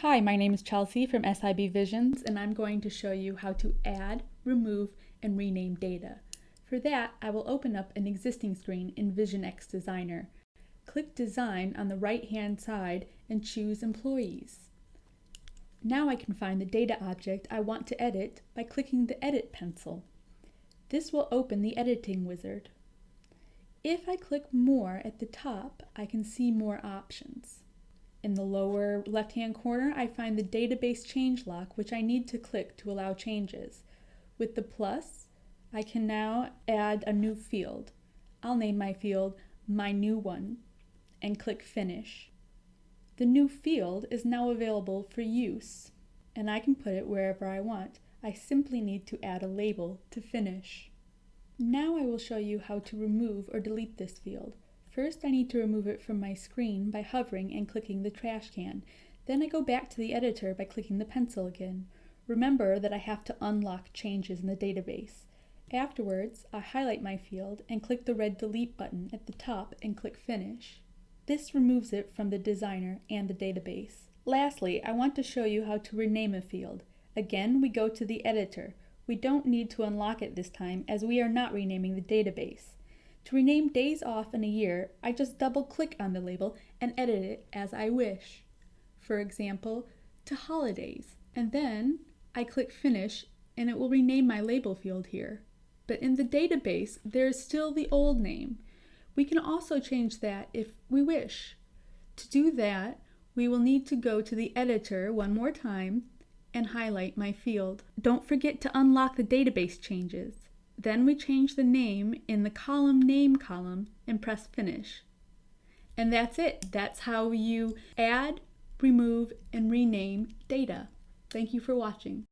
Hi, my name is Chelsea from SIB Visions, and I'm going to show you how to add, remove, and rename data. For that, I will open up an existing screen in VisionX Designer. Click Design on the right-hand side and choose Employees. Now I can find the data object I want to edit by clicking the Edit pencil. This will open the editing wizard. If I click More at the top, I can see more options. In the lower left-hand corner, I find the database change lock, which I need to click to allow changes. With the plus, I can now add a new field. I'll name my field My New One and click Finish. The new field is now available for use, and I can put it wherever I want. I simply need to add a label to finish. Now I will show you how to remove or delete this field. First, I need to remove it from my screen by hovering and clicking the trash can. Then I go back to the editor by clicking the pencil again. Remember that I have to unlock changes in the database. Afterwards, I highlight my field and click the red delete button at the top and click Finish. This removes it from the designer and the database. Lastly, I want to show you how to rename a field. Again, we go to the editor. We don't need to unlock it this time as we are not renaming the database. To rename days off in a year, I just double-click on the label and edit it as I wish. For example, to holidays, and then I click Finish and it will rename my label field here. But in the database, there is still the old name. We can also change that if we wish. To do that, we will need to go to the editor one more time and highlight my field. Don't forget to unlock the database changes. Then we change the name in the column name column and press Finish. And that's it. That's how you add, remove, and rename data. Thank you for watching.